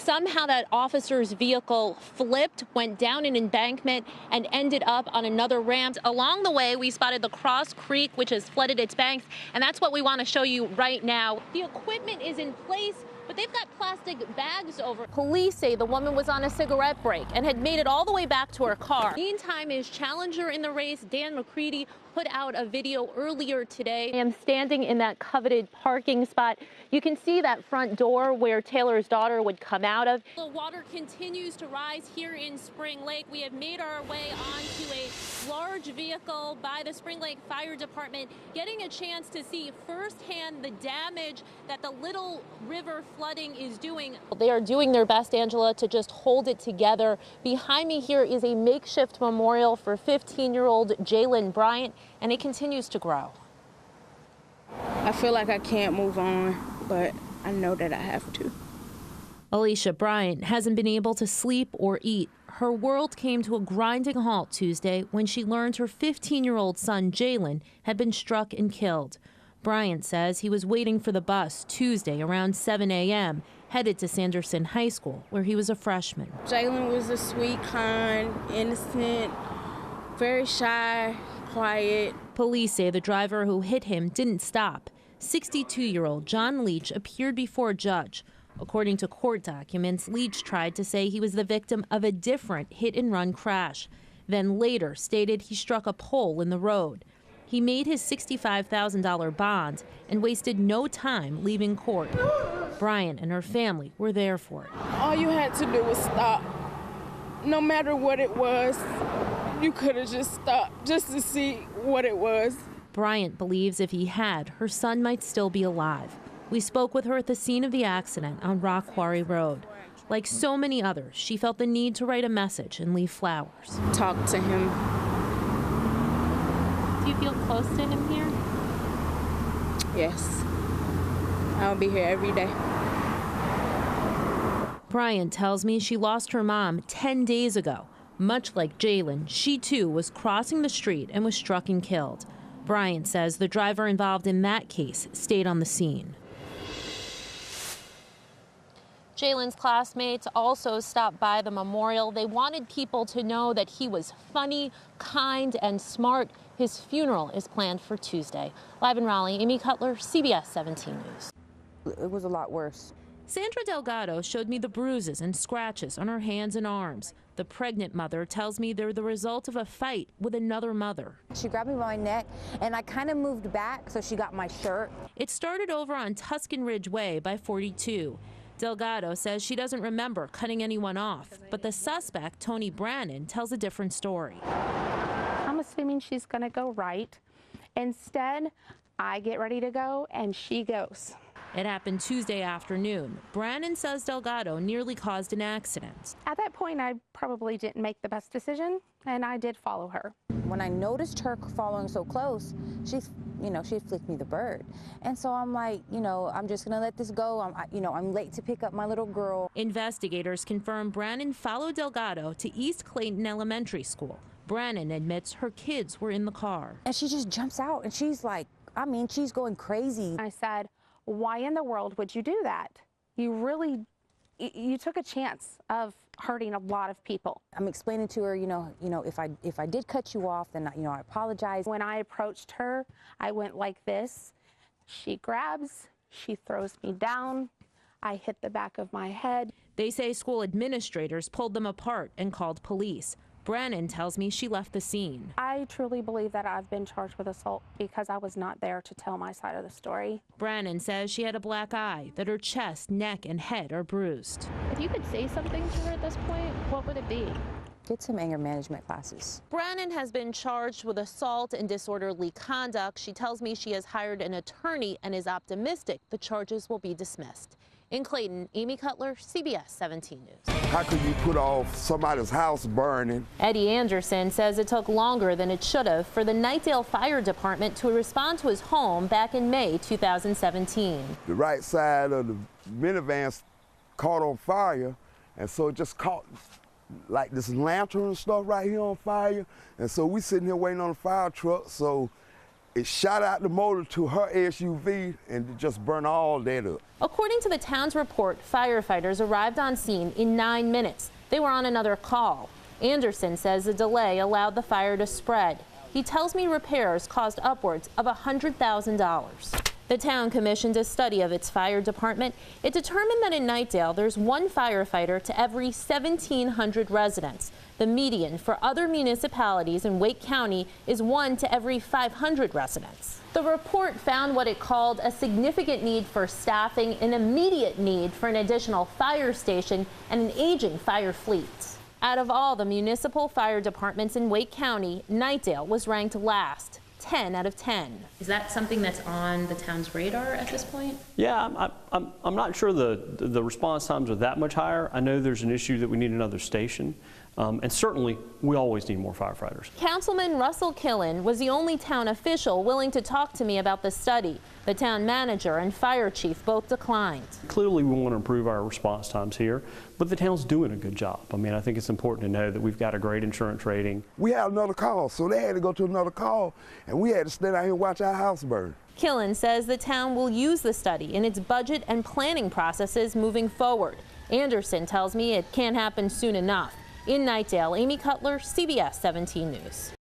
Somehow that officer's vehicle flipped, went down an embankment, and ended up on another ramp. Along the way, we spotted the Cross Creek, which has flooded its banks, and that's what we want to show you right now. The equipment is in place, but they've got plastic bags over. Police say the woman was on a cigarette break and had made it all the way back to her car. Meantime, his challenger in the race, Dan McCready, put out a video earlier today. I am standing in that coveted parking spot. You can see that front door where Taylor's daughter would come out of. The water continues to rise here in Spring Lake. We have made our way onto a large vehicle by the Spring Lake Fire Department, getting a chance to see firsthand the damage that the Little River flooding is doing. They are doing their best, Angela, to just hold it together. Behind me here is a makeshift memorial for 15-year-old Jalen Bryant, and it continues to grow. I feel like I can't move on, but I know that I have to. Alicia Bryant hasn't been able to sleep or eat. Her world came to a grinding halt Tuesday when she learned her 15-year-old son, Jalen, had been struck and killed. Bryant says he was waiting for the bus Tuesday around 7 a.m., headed to Sanderson High School, where he was a freshman. Jalen was a sweet, kind, innocent, very shy, quiet. Police say the driver who hit him didn't stop. 62-year-old John Leach appeared before a judge. According to court documents, Leach tried to say he was the victim of a different hit-and-run crash, then later stated he struck a pole in the road. He made his $65,000 bond and wasted no time leaving court. Bryant and her family were there for it. All you had to do was stop. No matter what it was, you could have just stopped just to see what it was. Bryant believes if he had, her son might still be alive. We spoke with her at the scene of the accident on Rock Quarry Road. Like so many others, she felt the need to write a message and leave flowers. Talk to him. Do you feel close to him here? Yes. I'll be here every day. Bryant tells me she lost her mom 10 days ago. Much like Jalen, she too was crossing the street and was struck and killed. Bryant says the driver involved in that case stayed on the scene. Jalen's classmates also stopped by the memorial. They wanted people to know that he was funny, kind, and smart. His funeral is planned for Tuesday. Live in Raleigh, Amy Cutler, CBS 17 News. It was a lot worse. Sandra Delgado showed me the bruises and scratches on her hands and arms. The pregnant mother tells me they're the result of a fight with another mother. She grabbed me by my neck, and I kind of moved back, so she got my shirt. It started over on Tuscan Ridge Way by 42. Delgado says she doesn't remember cutting anyone off, but the suspect, Tony Brannon, tells a different story. I'm assuming she's going to go right. Instead, I get ready to go, and she goes. It happened Tuesday afternoon. Brannon says Delgado nearly caused an accident. At that point, I probably didn't make the best decision, and I did follow her. When I noticed her following so close, she flicked me the bird. And so I'm like, I'm just going to let this go. I'm late to pick up my little girl. Investigators confirm Brannon followed Delgado to East Clayton Elementary School. Brannon admits her kids were in the car. And she just jumps out, and she's like, she's going crazy. I said, why in the world would you do that? You took a chance of hurting a lot of people. I'm explaining to her, if I did cut you off, then I apologize. When I approached her, I went like this. She grabs, she throws me down. I hit the back of my head. They say school administrators pulled them apart and called police. Brannon tells me she left the scene. I truly believe that I've been charged with assault because I was not there to tell my side of the story. Brannon says she had a black eye, that her chest, neck, and head are bruised. If you could say something to her at this point, what would it be? Get some anger management classes. Brannon has been charged with assault and disorderly conduct. She tells me she has hired an attorney and is optimistic the charges will be dismissed. In Clayton, Amy Cutler, CBS 17 News. How could you put off somebody's house burning? Eddie Anderson says it took longer than it should have for the Knightdale Fire Department to respond to his home back in May 2017. The right side of the minivan caught on fire, and so it just caught like this lantern and stuff right here on fire. And so we sitting here waiting on the fire truck, so It shot out the motor to her SUV and it just burned all that up. According to the town's report, firefighters arrived on scene in 9 minutes. They were on another call. Anderson says the delay allowed the fire to spread. He tells me repairs cost upwards of $100,000. The town commissioned a study of its fire department. It determined that in Knightdale, there's one firefighter to every 1,700 residents. The median for other municipalities in Wake County is 1 to every 500 residents. The report found what it called a significant need for staffing, an immediate need for an additional fire station, and an aging fire fleet. Out of all the municipal fire departments in Wake County, Knightdale was ranked last. 10 out of 10. Is that something that's on the town's radar at this point? Yeah, I'm not sure the response times are that much higher. I know there's an issue that we need another station, and certainly we always need more firefighters. Councilman Russell Killen was the only town official willing to talk to me about the study. The town manager and fire chief both declined. Clearly we want to improve our response times here, but the town's doing a good job. I mean, I think it's important to know that we've got a great insurance rating. We had another call, so they had to go to another call, and we had to stand out here and watch our house burn. Killen says the town will use the study in its budget and planning processes moving forward. Anderson tells me it can't happen soon enough. In Knightdale, Amy Cutler, CBS 17 News.